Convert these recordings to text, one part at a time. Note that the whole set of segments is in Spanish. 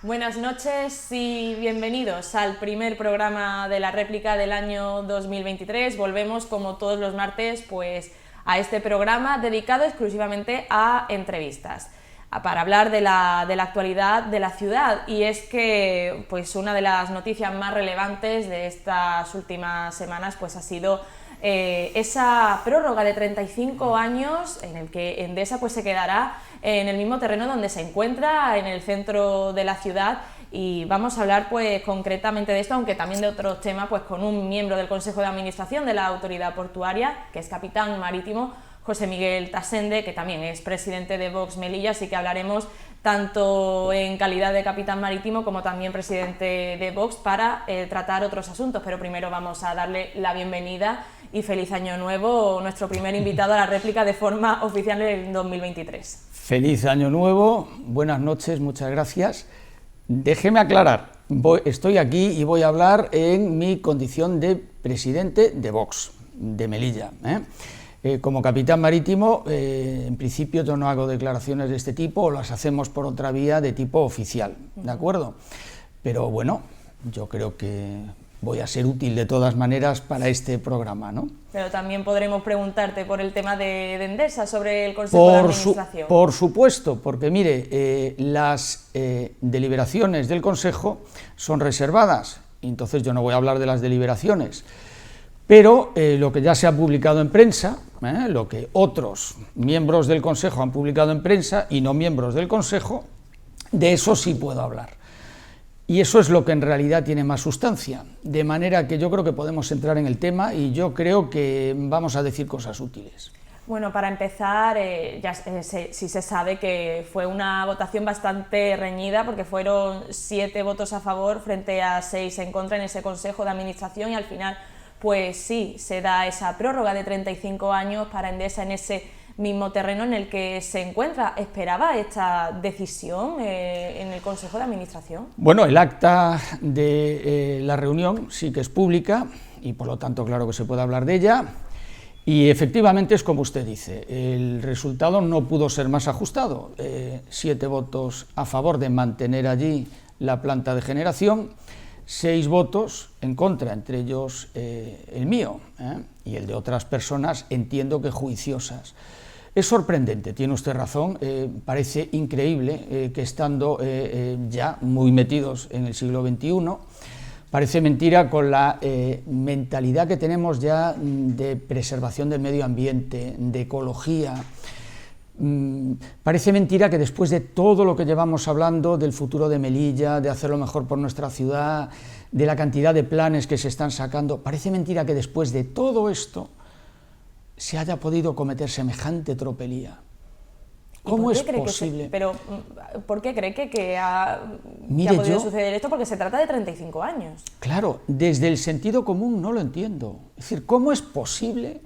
Buenas noches y bienvenidos al primer programa de la réplica del año 2023. Volvemos como todos los martes pues a este programa dedicado exclusivamente a entrevistas para hablar de la actualidad de la ciudad, y es que pues una de las noticias más relevantes de estas últimas semanas pues ha sido esa prórroga de 35 años en el que Endesa pues se quedará en el mismo terreno donde se encuentra, en el centro de la ciudad, y vamos a hablar pues concretamente de esto, aunque también de otros temas, pues con un miembro del Consejo de Administración de la Autoridad Portuaria, que es capitán marítimo, José Miguel Tasende, que también es presidente de Vox Melilla, así que hablaremos tanto en calidad de capitán marítimo como también presidente de Vox para tratar otros asuntos, pero primero vamos a darle la bienvenida y feliz año nuevo, nuestro primer invitado a la réplica de forma oficial en 2023. Feliz año nuevo, buenas noches, muchas gracias. Déjeme aclarar, estoy aquí y voy a hablar en mi condición de presidente de Vox, de Melilla. Como capitán marítimo, en principio yo no hago declaraciones de este tipo, o las hacemos por otra vía de tipo oficial, ¿de acuerdo? Pero bueno, yo creo que voy a ser útil de todas maneras para este programa, ¿no? Pero también podremos preguntarte por el tema de Endesa, sobre el Consejo de Administración. Por supuesto, porque mire, las deliberaciones del Consejo son reservadas, entonces yo no voy a hablar de las deliberaciones, pero lo que ya se ha publicado en prensa, lo que otros miembros del Consejo han publicado en prensa y no miembros del Consejo, de eso sí puedo hablar. Y eso es lo que en realidad tiene más sustancia, de manera que yo creo que podemos entrar en el tema y yo creo que vamos a decir cosas útiles. Bueno, para empezar, sí se sabe que fue una votación bastante reñida, porque fueron 7 votos a favor frente a 6 en contra en ese Consejo de Administración, y al final, pues sí, se da esa prórroga de 35 años para Endesa en ese mismo terreno en el que se encuentra. ¿Esperaba esta decisión en el Consejo de Administración? Bueno, el acta de la reunión sí que es pública y por lo tanto claro que se puede hablar de ella, y efectivamente es como usted dice, el resultado no pudo ser más ajustado, 7 votos a favor de mantener allí la planta de generación, 6 votos en contra, entre ellos el mío y el de otras personas, entiendo que juiciosas. Es sorprendente, tiene usted razón, parece increíble que estando ya muy metidos en el siglo XXI, parece mentira con la mentalidad que tenemos ya de preservación del medio ambiente, de ecología. Parece mentira que después de todo lo que llevamos hablando del futuro de Melilla, de hacerlo mejor por nuestra ciudad, de la cantidad de planes que se están sacando, parece mentira que después de todo esto se haya podido cometer semejante tropelía. ¿Cómo es posible? Pero ¿por qué cree que ha podido suceder esto? Porque se trata de 35 años. Claro, desde el sentido común no lo entiendo. Es decir, ¿cómo es posible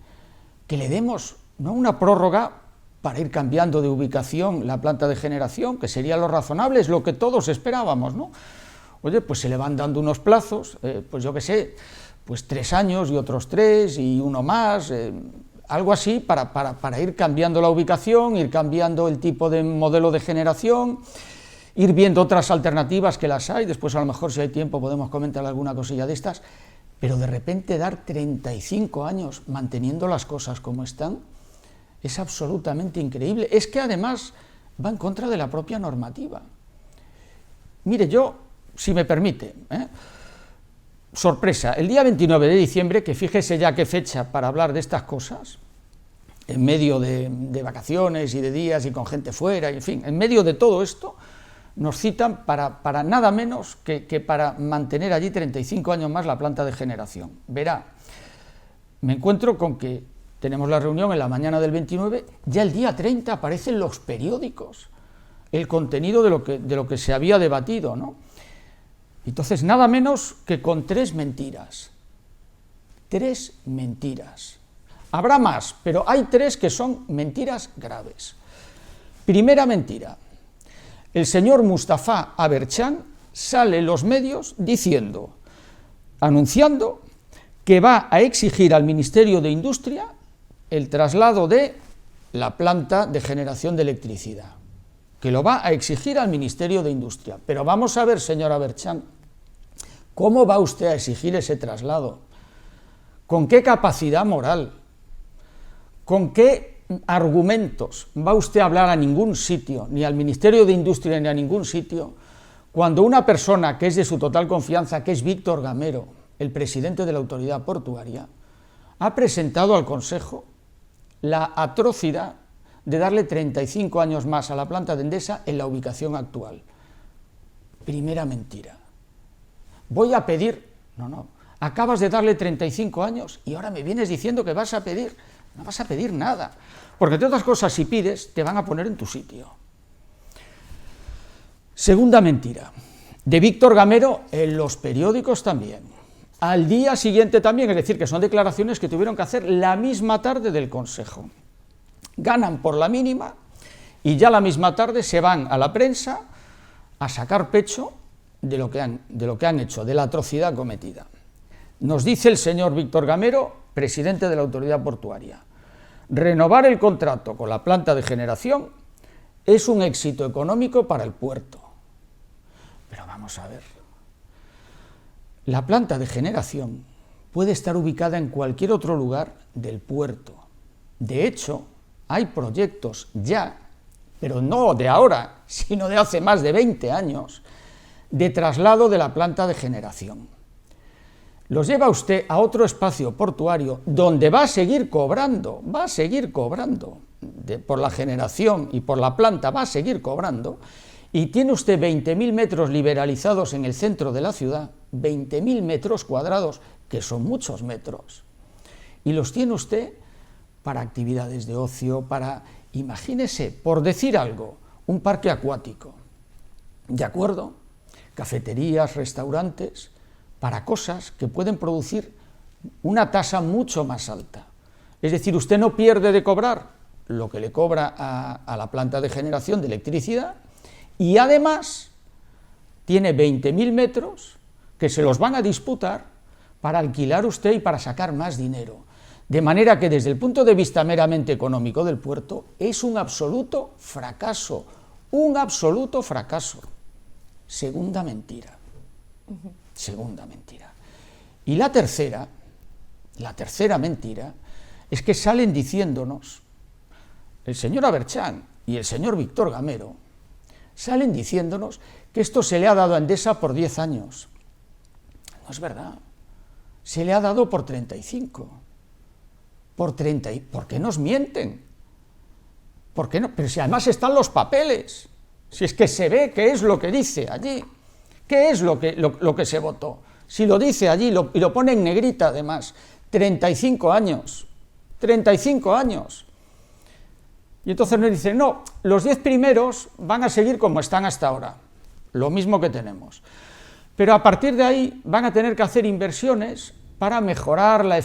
que le demos no una prórroga para ir cambiando de ubicación la planta de generación, que sería lo razonable, es lo que todos esperábamos, ¿no? Oye, pues se le van dando unos plazos, pues yo qué sé, pues 3 años y otros 3 y uno más, algo así para ir cambiando la ubicación, ir cambiando el tipo de modelo de generación, ir viendo otras alternativas que las hay, después a lo mejor si hay tiempo podemos comentar alguna cosilla de estas, pero de repente dar 35 años manteniendo las cosas como están, es absolutamente increíble. Es que además va en contra de la propia normativa. Mire, yo, si me permite, sorpresa, el día 29 de diciembre, que fíjese ya qué fecha para hablar de estas cosas, en medio de vacaciones y de días y con gente fuera, y en fin, en medio de todo esto, nos citan para nada menos que para mantener allí 35 años más la planta de generación. Verá, me encuentro con que tenemos la reunión en la mañana del 29, ya el día 30 aparece en los periódicos el contenido de lo que se había debatido, ¿no? Entonces, nada menos que con 3 mentiras. 3 mentiras. Habrá más, pero hay 3 que son mentiras graves. Primera mentira. El señor Mustafa Aberchán sale en los medios anunciando que va a exigir al Ministerio de Industria el traslado de la planta de generación de electricidad. que lo va a exigir al Ministerio de Industria. Pero vamos a ver, señora Berchán, ¿cómo va usted a exigir ese traslado? ¿Con qué capacidad moral? ¿Con qué argumentos va usted a hablar a ningún sitio, ni al Ministerio de Industria ni a ningún sitio, cuando una persona que es de su total confianza, que es Víctor Gamero, el presidente de la autoridad portuaria, ha presentado al Consejo la atrocidad de darle 35 años más a la planta de Endesa en la ubicación actual? Primera mentira. Voy a pedir... No, acabas de darle 35 años y ahora me vienes diciendo que vas a pedir... No vas a pedir nada, porque entre otras cosas, si pides, te van a poner en tu sitio. Segunda mentira, de Víctor Gamero en los periódicos también. Al día siguiente también, es decir, que son declaraciones que tuvieron que hacer la misma tarde del Consejo. Ganan por la mínima y ya la misma tarde se van a la prensa a sacar pecho de lo que han hecho, de la atrocidad cometida. Nos dice el señor Víctor Gamero, presidente de la autoridad portuaria: renovar el contrato con la planta de generación es un éxito económico para el puerto. Pero vamos a ver, la planta de generación puede estar ubicada en cualquier otro lugar del puerto. De hecho, hay proyectos ya, pero no de ahora, sino de hace más de 20 años, de traslado de la planta de generación. Los lleva usted a otro espacio portuario donde va a seguir cobrando por la generación y por la planta, va a seguir cobrando, y tiene usted 20.000 metros liberalizados en el centro de la ciudad, 20.000 metros cuadrados, que son muchos metros, y los tiene usted para actividades de ocio, para, imagínese, por decir algo, un parque acuático, ¿de acuerdo? Cafeterías, restaurantes, para cosas que pueden producir una tasa mucho más alta. Es decir, usted no pierde de cobrar lo que le cobra a la planta de generación de electricidad, y además tiene 20.000 metros que se los van a disputar para alquilar usted y para sacar más dinero. De manera que desde el punto de vista meramente económico del puerto es un absoluto fracaso, un absoluto fracaso. Segunda mentira. Segunda mentira. Y la tercera mentira es que salen diciéndonos, el señor Aberchán y el señor Víctor Gamero, salen diciéndonos que esto se le ha dado a Endesa por 10 años. No es verdad, se le ha dado por 35. ¿Por qué nos mienten? ¿Por qué no? Pero si además están los papeles, si es que se ve qué es lo que dice allí. ¿Qué es lo que se votó? Si lo dice allí y lo pone en negrita además, 35 años, 35 años. Y entonces nos dicen, no, los 10 primeros van a seguir como están hasta ahora, lo mismo que tenemos. Pero a partir de ahí van a tener que hacer inversiones para mejorar la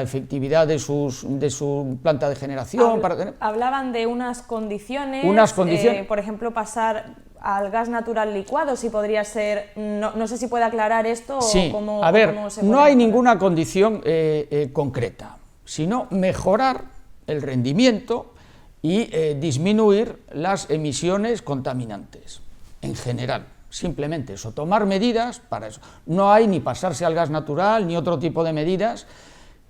efectividad de su planta de generación. Hablaban de unas condiciones, por ejemplo, pasar al gas natural licuado, si podría ser, no sé si puede aclarar esto. Sí, o cómo, a ver, cómo se no puede hay aclarar. ninguna condición concreta, sino mejorar el rendimiento y disminuir las emisiones contaminantes, en general. Simplemente eso, tomar medidas para eso. No hay ni pasarse al gas natural, ni otro tipo de medidas,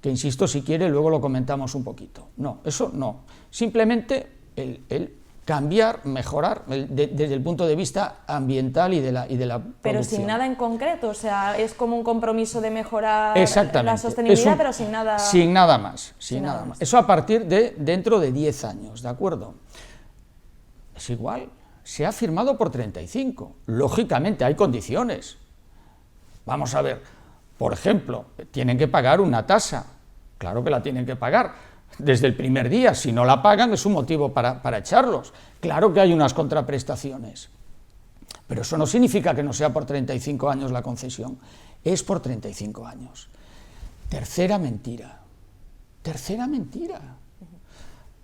que insisto, si quiere, luego lo comentamos un poquito. No, eso no. Simplemente el cambiar, mejorar, desde el punto de vista ambiental y de la Pero producción. sin nada en concreto, o sea, es como un compromiso de mejorar Exactamente. la sostenibilidad, pero sin nada... Sin nada más, sin nada nada más. más. Eso a partir de dentro de 10 años, ¿de acuerdo? Es igual. Se ha firmado por 35. Lógicamente hay condiciones. Vamos a ver, por ejemplo, tienen que pagar una tasa. Claro que la tienen que pagar desde el primer día. Si no la pagan es un motivo para echarlos. Claro que hay unas contraprestaciones. Pero eso no significa que no sea por 35 años la concesión. Es por 35 años. Tercera mentira. Tercera mentira.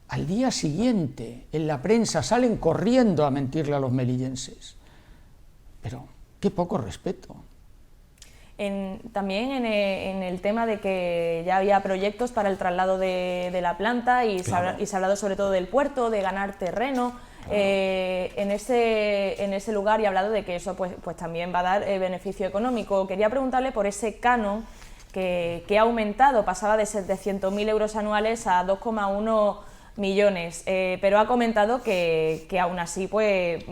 Al día siguiente, en la prensa, salen corriendo a mentirle a los melillenses. Pero qué poco respeto. También en el tema de que ya había proyectos para el traslado de la planta y, Claro. se ha hablado sobre todo del puerto, de ganar terreno. en ese lugar, y ha hablado de que eso pues también va a dar beneficio económico. Quería preguntarle por ese canon que ha aumentado, pasaba de 700.000 euros anuales a 2,1 millones, pero ha comentado que aún así pues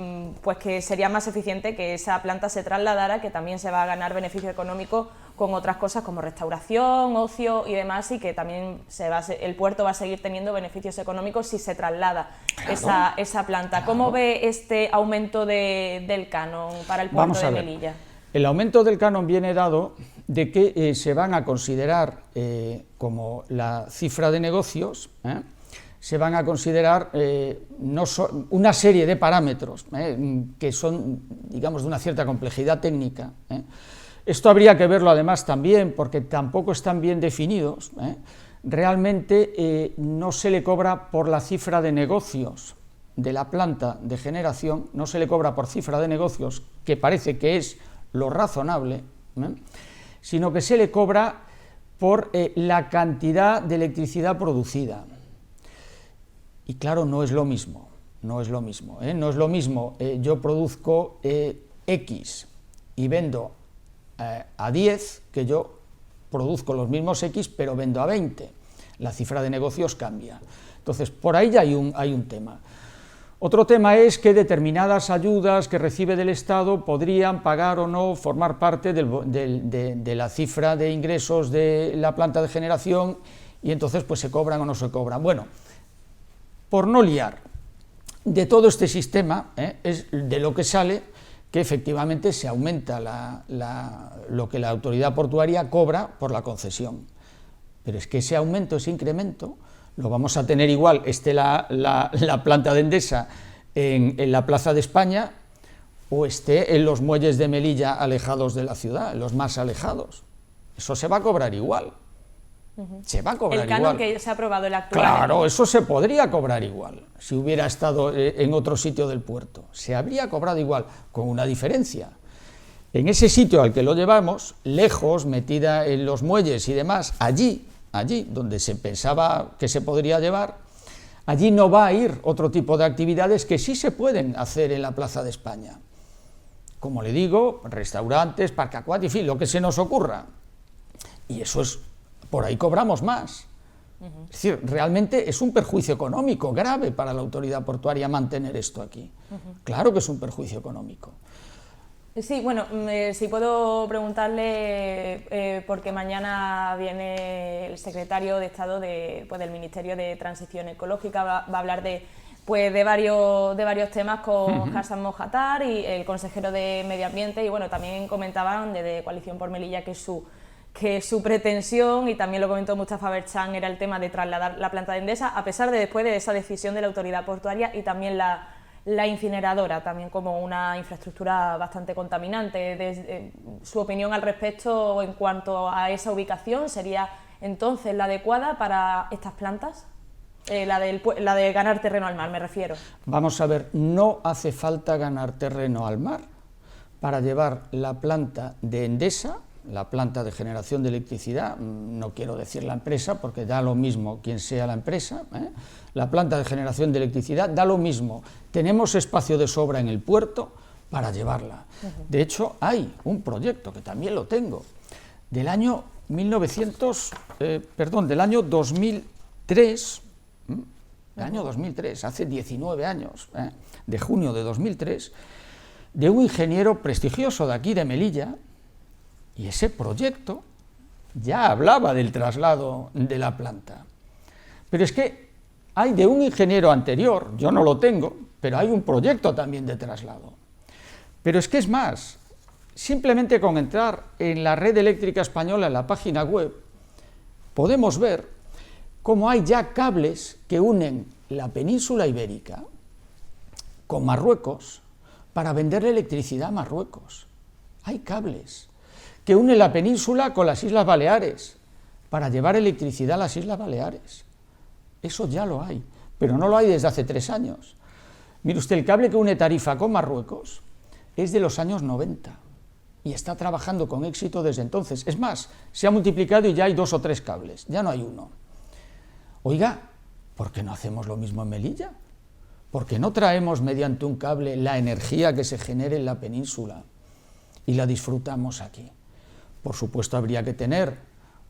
que sería más eficiente que esa planta se trasladara, que también se va a ganar beneficio económico con otras cosas como restauración, ocio y demás, y que también el puerto va a seguir teniendo beneficios económicos si se traslada esa planta. ¿Cómo ve este aumento del canon para el puerto de Melilla? El aumento del canon viene dado de que se van a considerar como la cifra de negocios, se van a considerar una serie de parámetros que son, digamos, de una cierta complejidad técnica. Esto habría que verlo además también, porque tampoco están bien definidos. Realmente no se le cobra por la cifra de negocios de la planta de generación, no se le cobra por cifra de negocios, que parece que es lo razonable, sino que se le cobra por la cantidad de electricidad producida. Y claro, no es lo mismo, no es lo mismo. No es lo mismo, yo produzco X y vendo a 10, que yo produzco los mismos X pero vendo a 20. La cifra de negocios cambia. Entonces, por ahí ya hay un tema. Otro tema es que determinadas ayudas que recibe del Estado podrían pagar o no, formar parte de la cifra de ingresos de la planta de generación, y entonces pues se cobran o no se cobran. Bueno, por no liar, de todo este sistema es de lo que sale que efectivamente se aumenta lo que la autoridad portuaria cobra por la concesión. Pero es que ese aumento, ese incremento, lo vamos a tener igual, esté la planta de Endesa en la Plaza de España o esté en los muelles de Melilla alejados de la ciudad, en los más alejados. Eso se va a cobrar igual. Se va a cobrar igual. El canon que se ha aprobado, el actual. Claro, eso se podría cobrar igual, si hubiera estado en otro sitio del puerto. Se habría cobrado igual, con una diferencia. En ese sitio al que lo llevamos, lejos, metida en los muelles y demás, allí donde se pensaba que se podría llevar, allí no va a ir otro tipo de actividades que sí se pueden hacer en la Plaza de España. Como le digo, restaurantes, parque acuático, en fin, lo que se nos ocurra. Y eso es... por ahí cobramos más. Es decir, realmente es un perjuicio económico grave para la autoridad portuaria mantener esto aquí. Claro que es un perjuicio económico. Sí, bueno, si puedo preguntarle, porque mañana viene el secretario de Estado del Ministerio de Transición Ecológica, va a hablar de varios temas con Hassan Mohatar y el consejero de Medio Ambiente, y bueno, también comentaban desde Coalición por Melilla que su pretensión, y también lo comentó Mustafa Berchan, era el tema de trasladar la planta de Endesa, a pesar de después de esa decisión de la autoridad portuaria, y también la incineradora, también como una infraestructura bastante contaminante. Su opinión al respecto en cuanto a esa ubicación, ¿sería entonces la adecuada para estas plantas? La de ganar terreno al mar, me refiero. Vamos a ver, no hace falta ganar terreno al mar para llevar la planta de Endesa, la planta de generación de electricidad, no quiero decir la empresa porque da lo mismo quien sea la empresa, la planta de generación de electricidad da lo mismo, tenemos espacio de sobra en el puerto para llevarla. De hecho, hay un proyecto, que también lo tengo, del año 2003, hace 19 años, de junio de 2003, de un ingeniero prestigioso de aquí de Melilla. Y ese proyecto ya hablaba del traslado de la planta. Pero es que hay de un ingeniero anterior, yo no lo tengo, pero hay un proyecto también de traslado. Pero es que es más, simplemente con entrar en la red eléctrica española, en la página web, podemos ver cómo hay ya cables que unen la península ibérica con Marruecos para venderle electricidad a Marruecos. Hay cables que une la península con las Islas Baleares, para llevar electricidad a las Islas Baleares. Eso ya lo hay, pero no lo hay desde hace 3 años. Mire usted, el cable que une Tarifa con Marruecos es de los años 90, y está trabajando con éxito desde entonces. Es más, se ha multiplicado y ya hay 2 o 3 cables, ya no hay uno. Oiga, ¿por qué no hacemos lo mismo en Melilla? ¿por qué no traemos mediante un cable la energía que se genere en la península y la disfrutamos aquí? Por supuesto, habría que tener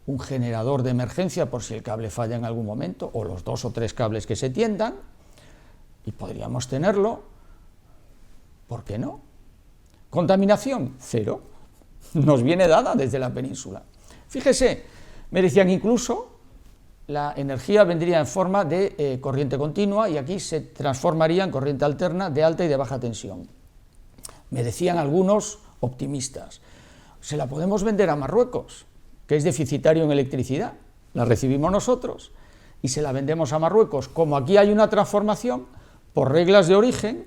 un generador de emergencia por si el cable falla en algún momento, o los 2 o 3 cables que se tiendan, y podríamos tenerlo. ¿Por qué no? Contaminación, cero. Nos viene dada desde la península. Fíjese, me decían incluso la energía vendría en forma de corriente continua y aquí se transformaría en corriente alterna de alta y de baja tensión. Me decían algunos optimistas, se la podemos vender a Marruecos, que es deficitario en electricidad, la recibimos nosotros y se la vendemos a Marruecos. Como aquí hay una transformación, por reglas de origen,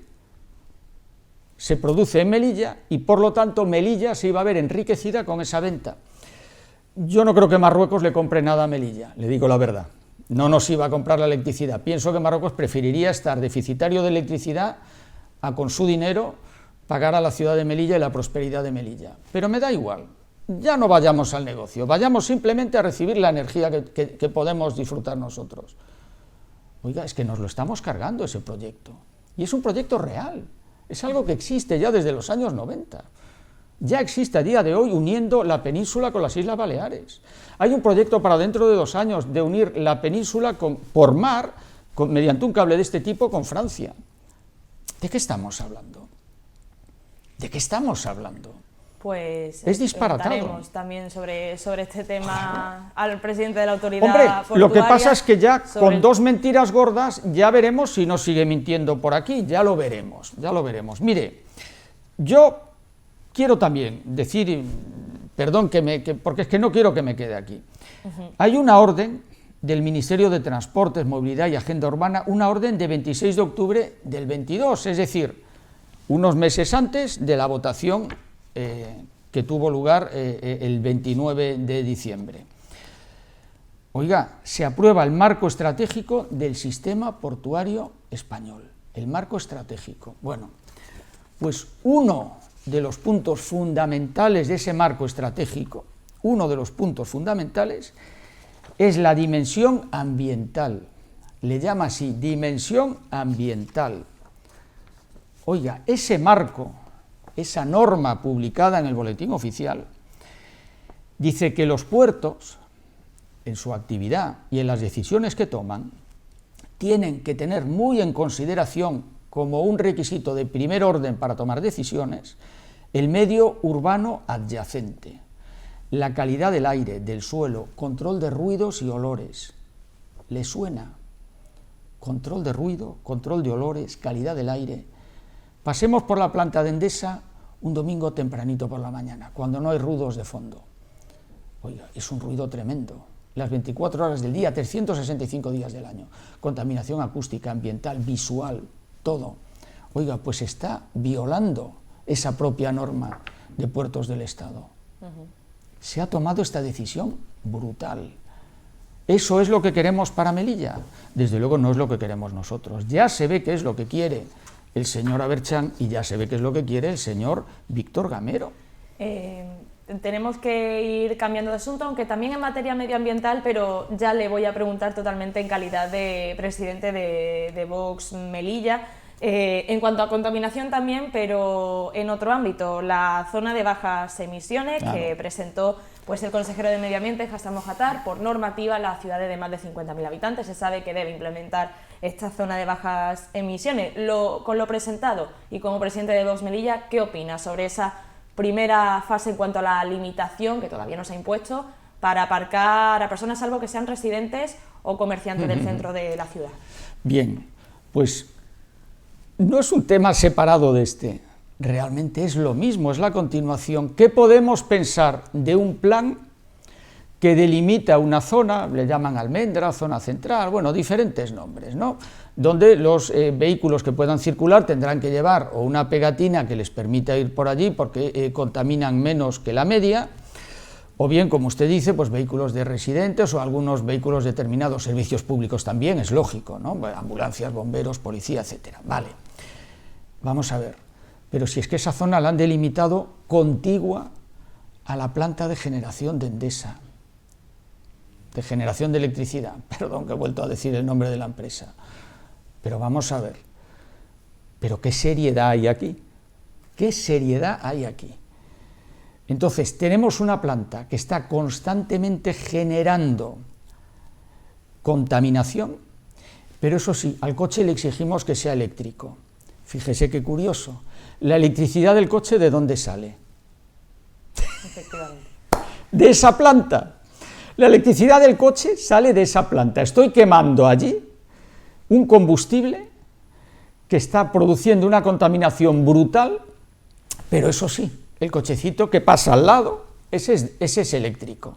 se produce en Melilla y por lo tanto Melilla se iba a ver enriquecida con esa venta. Yo no creo que Marruecos le compre nada a Melilla, le digo la verdad, no nos iba a comprar la electricidad. Pienso que Marruecos preferiría estar deficitario de electricidad a con su dinero pagar a la ciudad de Melilla y la prosperidad de Melilla. Pero me da igual, ya no vayamos al negocio, vayamos simplemente a recibir la energía que podemos disfrutar nosotros. Oiga, es que nos lo estamos cargando ese proyecto, y es un proyecto real, es algo que existe ya desde los años 90. Ya existe a día de hoy uniendo la península con las Islas Baleares. Hay un proyecto para dentro de 2 años de unir la península por mar mediante un cable de este tipo con Francia. ¿De qué estamos hablando? ¿De qué estamos hablando? Pues es disparatado. Preguntaremos también sobre este tema al presidente de la autoridad portuaria. Lo que pasa es que ya con el... 2 mentiras gordas ya veremos si no sigue mintiendo por aquí, ya lo veremos, ya lo veremos. Mire, yo quiero también decir, perdón, porque es que no quiero que me quede aquí. Hay una orden del Ministerio de Transportes, Movilidad y Agenda Urbana, una orden de 26 de octubre del 22, es decir, unos meses antes de la votación que tuvo lugar el 29 de diciembre. Oiga, se aprueba el marco estratégico del sistema portuario español, el marco estratégico. Bueno, pues uno de los puntos fundamentales de ese marco estratégico, uno de los puntos fundamentales, es la dimensión ambiental. Le llama así, dimensión ambiental. Oiga, ese marco, esa norma publicada en el Boletín Oficial, dice que los puertos, en su actividad y en las decisiones que toman, tienen que tener muy en consideración, como un requisito de primer orden para tomar decisiones, el medio urbano adyacente, la calidad del aire, del suelo, control de ruidos y olores. ¿Le suena? Control de ruido, control de olores, calidad del aire. Pasemos por la planta de Endesa un domingo tempranito por la mañana, cuando no hay ruidos de fondo. Oiga, es un ruido tremendo. Las 24 horas del día, 365 días del año. Contaminación acústica, ambiental, visual, todo. Oiga, pues está violando esa propia norma de puertos del Estado. Se ha tomado esta decisión brutal. ¿Eso es lo que queremos para Melilla? Desde luego no es lo que queremos nosotros. Ya se ve qué es lo que quiere el señor Aberchán y ya se ve qué es lo que quiere el señor Víctor Gamero. Tenemos que ir cambiando de asunto, aunque también en materia medioambiental, pero ya le voy a preguntar totalmente en calidad de presidente de Vox Melilla. En cuanto a contaminación también, pero en otro ámbito, la zona de bajas emisiones, claro, que presentó pues el consejero de Medio Ambiente, Hassan Mohatar, por normativa las ciudades de más de 50.000 habitantes se sabe que debe implementar esta zona de bajas emisiones. Con lo presentado y como presidente de Vox Melilla, ¿qué opina sobre esa primera fase en cuanto a la limitación que todavía no se ha impuesto para aparcar a personas, salvo que sean residentes o comerciantes del centro de la ciudad? Bien, pues no es un tema separado de este, realmente es lo mismo, es la continuación. ¿Qué podemos pensar de un plan que delimita una zona, le llaman almendra, zona central, bueno, diferentes nombres, ¿no?, donde los vehículos que puedan circular tendrán que llevar o una pegatina que les permita ir por allí porque contaminan menos que la media, o bien, como usted dice, pues vehículos de residentes o algunos vehículos determinados, servicios públicos también, es lógico, ¿no?, ambulancias, bomberos, policía, etcétera. Vale, vamos a ver, pero si es que esa zona la han delimitado contigua a la planta de generación de Endesa, de generación de electricidad, perdón que he vuelto a decir el nombre de la empresa, pero vamos a ver, Pero ¿qué seriedad hay aquí? ¿Qué seriedad hay aquí? Entonces, tenemos una planta que está constantemente generando contaminación, pero eso sí, al coche le exigimos que sea eléctrico. Fíjese qué curioso. La electricidad del coche, ¿de dónde sale? Efectivamente. De esa planta. La electricidad del coche sale de esa planta. Estoy quemando allí un combustible que está produciendo una contaminación brutal, pero eso sí, el cochecito que pasa al lado, ese es eléctrico.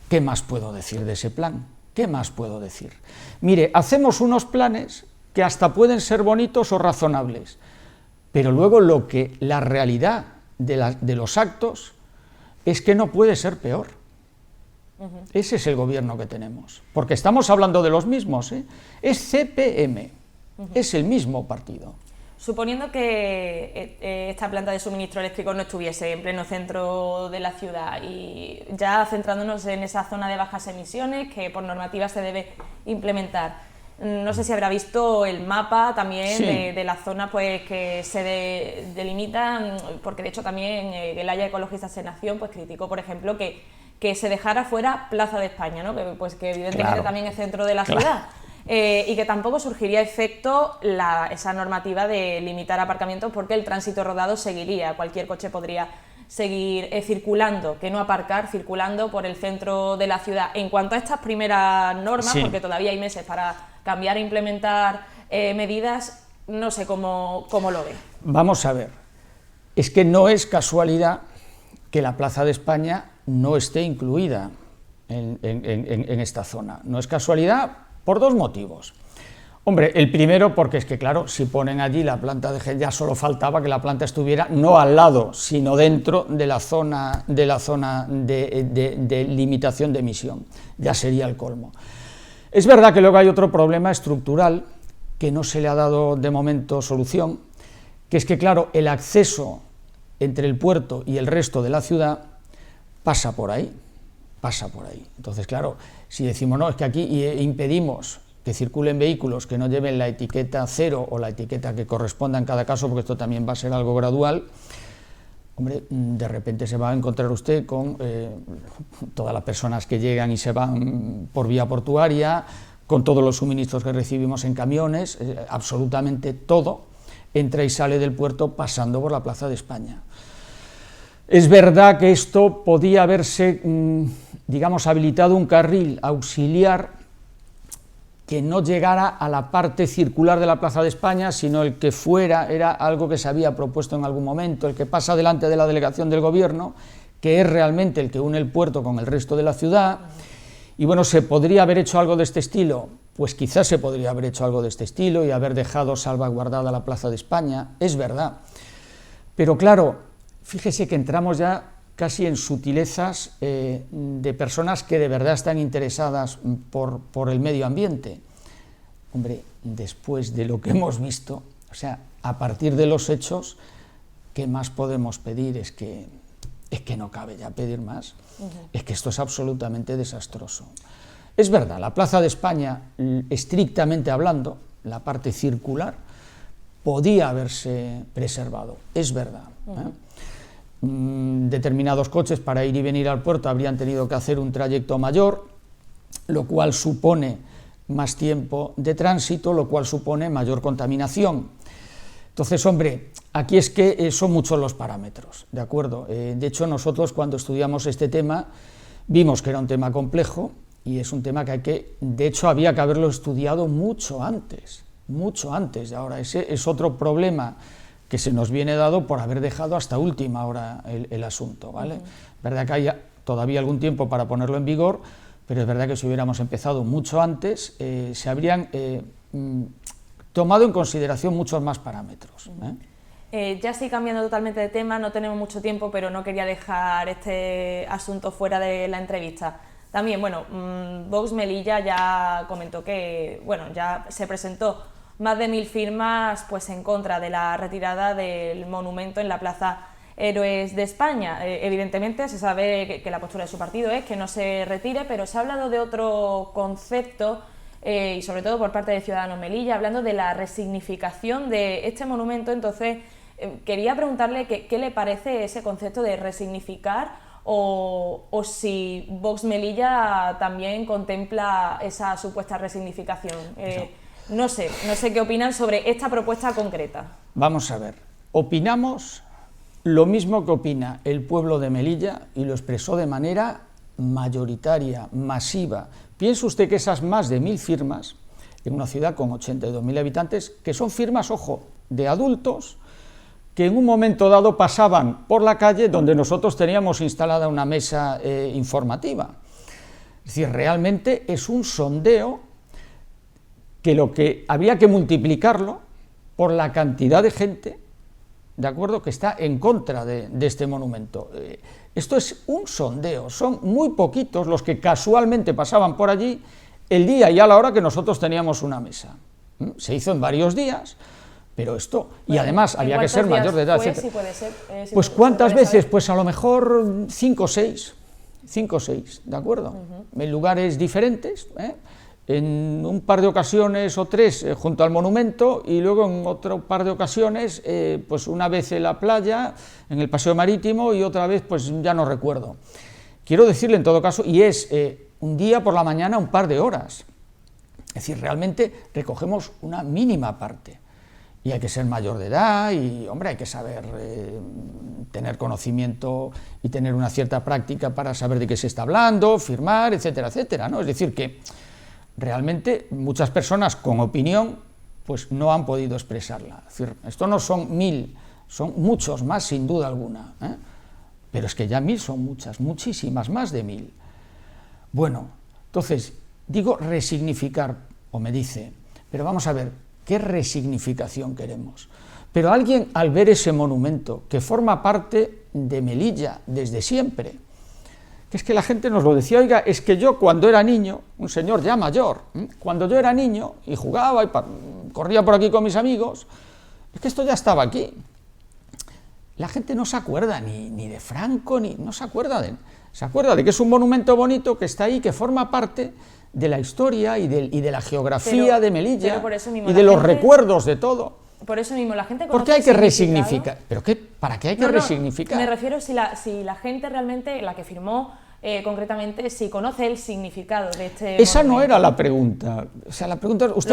¿Qué más puedo decir de ese plan? ¿Qué más puedo decir? Mire, hacemos unos planes que hasta pueden ser bonitos o razonables, pero luego la realidad de los actos es que no puede ser peor. Ese es el gobierno que tenemos, porque estamos hablando de los mismos, ¿eh? Es CPM, es el mismo partido. Suponiendo que esta planta de suministro eléctrico no estuviese en pleno centro de la ciudad y ya centrándonos en esa zona de bajas emisiones que por normativa se debe implementar, no sé si habrá visto el mapa también sí, de la zona pues, que se delimitan, porque de hecho también el Haya Ecologistas en Acción pues, criticó, por ejemplo, que se dejara fuera Plaza de España, ¿no? que evidentemente claro, también es centro de la claro. ciudad. Y que tampoco surgiría efecto esa normativa de limitar aparcamientos porque el tránsito rodado seguiría, cualquier coche podría seguir circulando, que no aparcar, circulando por el centro de la ciudad. En cuanto a estas primeras normas, Sí. porque todavía hay meses para cambiar e implementar medidas, no sé cómo lo ve. Vamos a ver, es que no es casualidad que la Plaza de España no esté incluida en esta zona. No es casualidad por dos motivos. Hombre, el primero porque es que, claro, si ponen allí la planta de gel, ya solo faltaba que la planta estuviera no al lado, sino dentro de la zona de limitación de emisión. Ya sería el colmo. Es verdad que luego hay otro problema estructural que no se le ha dado de momento solución, que es que, claro, el acceso entre el puerto y el resto de la ciudad pasa por ahí. Entonces, claro, si decimos, no, es que aquí impedimos que circulen vehículos que no lleven la etiqueta 0 o la etiqueta que corresponda en cada caso, porque esto también va a ser algo gradual, hombre, de repente se va a encontrar usted con todas las personas que llegan y se van por vía portuaria, con todos los suministros que recibimos en camiones, absolutamente todo entra y sale del puerto pasando por la Plaza de España. Es verdad que esto podía haberse, digamos, habilitado un carril auxiliar que no llegara a la parte circular de la Plaza de España, sino el que fuera, era algo que se había propuesto en algún momento, el que pasa delante de la delegación del gobierno, que es realmente el que une el puerto con el resto de la ciudad, y bueno, ¿se podría haber hecho algo de este estilo? Pues quizás se podría haber hecho algo de este estilo y haber dejado salvaguardada la Plaza de España, es verdad, pero claro, fíjese que entramos ya casi en sutilezas de personas que de verdad están interesadas por el medio ambiente. Hombre, después de lo que hemos visto, o sea, a partir de los hechos, ¿qué más podemos pedir? Es que no cabe ya pedir más. Es que esto es absolutamente desastroso. Es verdad, la Plaza de España, estrictamente hablando, la parte circular, podía haberse preservado, es verdad. Determinados coches para ir y venir al puerto habrían tenido que hacer un trayecto mayor, lo cual supone más tiempo de tránsito, lo cual supone mayor contaminación. Entonces, hombre, aquí es que son muchos los parámetros, ¿de acuerdo? De hecho, nosotros cuando estudiamos este tema vimos que era un tema complejo y es un tema que de hecho, había que haberlo estudiado mucho antes. Y ahora ese es otro problema que se nos viene dado por haber dejado hasta última hora el asunto, ¿vale? Es verdad que hay todavía algún tiempo para ponerlo en vigor, pero es verdad que si hubiéramos empezado mucho antes, se habrían tomado en consideración muchos más parámetros. Ya estoy cambiando totalmente de tema, no tenemos mucho tiempo, pero no quería dejar este asunto fuera de la entrevista. También, bueno, Vox Melilla ya comentó que, bueno, ya se presentó más de 1000 firmas pues, en contra de la retirada del monumento en la Plaza Héroes de España. Evidentemente se sabe que la postura de su partido es que no se retire, pero se ha hablado de otro concepto y sobre todo por parte de Ciudadanos Melilla, hablando de la resignificación de este monumento. Entonces, quería preguntarle qué le parece ese concepto de resignificar, o si Vox Melilla también contempla esa supuesta resignificación. No sé qué opinan sobre esta propuesta concreta. Vamos a ver, opinamos lo mismo que opina el pueblo de Melilla, y lo expresó de manera mayoritaria, masiva. Piense usted que esas más de 1000 firmas, en una ciudad con 82.000 habitantes, que son firmas, ojo, de adultos, que en un momento dado pasaban por la calle donde nosotros teníamos instalada una mesa informativa. Es decir, realmente es un sondeo que lo que habría que multiplicarlo por la cantidad de gente, ¿de acuerdo?, que está en contra de este monumento. Esto es un sondeo, son muy poquitos los que casualmente pasaban por allí el día y a la hora que nosotros teníamos una mesa. Se hizo en varios días, pero esto, y además había que ser mayor de edad, etc. Si puede ser, pues ¿cuántas veces? Pues a lo mejor 5 o 6, ¿de acuerdo? En lugares diferentes, en un par de ocasiones o 3 junto al monumento, y luego en otro par de ocasiones, pues una vez en la playa, en el paseo marítimo, y otra vez pues ya no recuerdo. Quiero decirle en todo caso, y es un día por la mañana, un par de horas. Es decir, realmente recogemos una mínima parte. Y hay que ser mayor de edad, y hombre, hay que saber tener conocimiento y tener una cierta práctica para saber de qué se está hablando, firmar, etcétera, etcétera, ¿no? Es decir, que realmente muchas personas con opinión pues no han podido expresarla. Es decir, esto no son 1000, son muchos más sin duda alguna, pero es que ya 1000 son muchas, muchísimas, más de 1000. Bueno, entonces, digo resignificar, o me dice, pero vamos a ver, ¿qué resignificación queremos? Pero alguien, al ver ese monumento, que forma parte de Melilla desde siempre, que es que la gente nos lo decía, oiga, es que yo cuando era niño, un señor ya mayor, cuando yo era niño y jugaba y corría por aquí con mis amigos, es que esto ya estaba aquí. La gente no se acuerda ni de Franco, no se acuerda de que es un monumento bonito que está ahí, que forma parte de la historia y de la geografía de Melilla, y de los recuerdos de todo. Por eso mismo, la gente conoce. ¿Por qué hay que resignificar? ¿Pero qué? ¿Para qué hay que resignificar? Me refiero si la gente realmente, la que firmó concretamente, si conoce el significado de este Esa monumento. no era la pregunta. O sea, la pregunta es,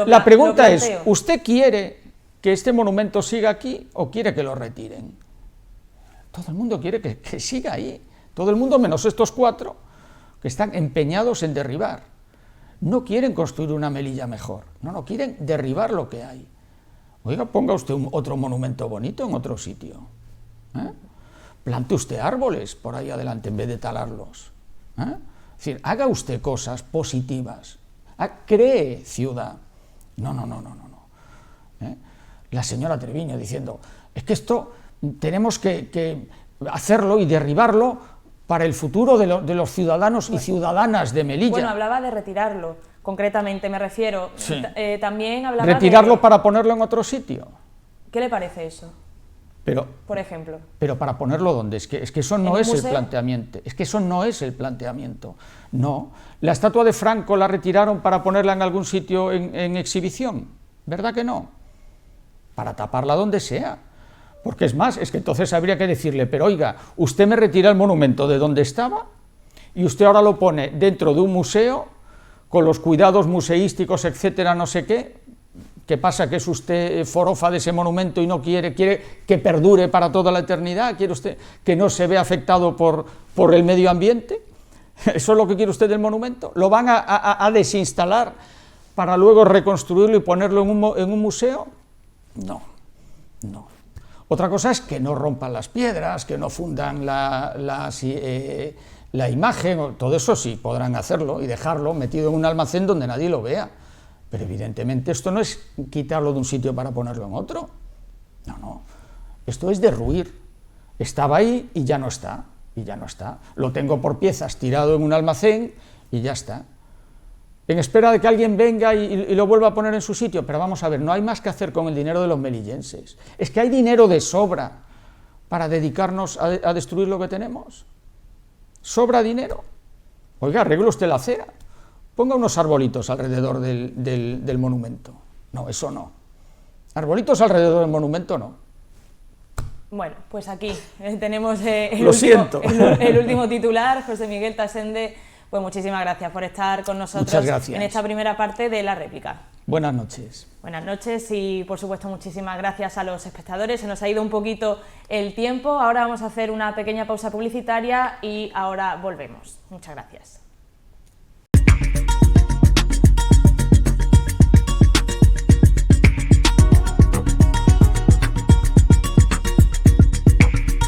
la pregunta es, ¿usted quiere que este monumento siga aquí o quiere que lo retiren? Todo el mundo quiere que siga ahí. Todo el mundo, menos estos 4, que están empeñados en derribar. No quieren construir una Melilla mejor, no quieren derribar lo que hay. Oiga, ponga usted otro monumento bonito en otro sitio. Plante usted árboles por ahí adelante en vez de talarlos. Es decir, haga usted cosas positivas. Cree ciudad. No. La señora Treviño diciendo, es que esto tenemos que hacerlo y derribarlo para el futuro de los ciudadanos y ciudadanas de Melilla. Bueno, hablaba de retirarlo, concretamente me refiero. Sí. También hablaba ¿Retirarlo para ponerlo en otro sitio? ¿Qué le parece eso? Por ejemplo. Pero para ponerlo ¿dónde? Es que eso no es el planteamiento. Es que eso no es el planteamiento. No. La estatua de Franco la retiraron para ponerla en algún sitio en exhibición. ¿Verdad que no? Para taparla donde sea. Porque es más, es que entonces habría que decirle, pero oiga, usted me retira el monumento de donde estaba y usted ahora lo pone dentro de un museo con los cuidados museísticos, etcétera, no sé qué. ¿Qué pasa? ¿Que es usted forofa de ese monumento y no quiere que perdure para toda la eternidad? ¿Quiere usted que no se vea afectado por el medio ambiente? ¿Eso es lo que quiere usted del monumento? ¿Lo van a desinstalar para luego reconstruirlo y ponerlo en un museo? No. Otra cosa es que no rompan las piedras, que no fundan la imagen, todo eso sí podrán hacerlo y dejarlo metido en un almacén donde nadie lo vea. Pero evidentemente esto no es quitarlo de un sitio para ponerlo en otro. No. Esto es derruir. Estaba ahí y ya no está. Lo tengo por piezas tirado en un almacén y ya está. En espera de que alguien venga y lo vuelva a poner en su sitio. Pero vamos a ver, no hay más que hacer con el dinero de los melillenses. Es que hay dinero de sobra para dedicarnos a destruir lo que tenemos. ¿Sobra dinero? Oiga, arregle usted la acera. ponga unos arbolitos alrededor del monumento. No, eso no. Arbolitos alrededor del monumento no. Bueno, pues aquí tenemos Lo siento. el último titular. José Miguel Tasende, pues muchísimas gracias por estar con nosotros en esta primera parte de la réplica. Buenas noches. Buenas noches y, por supuesto, muchísimas gracias a los espectadores. Se nos ha ido un poquito el tiempo. Ahora vamos a hacer una pequeña pausa publicitaria y ahora volvemos. Muchas gracias.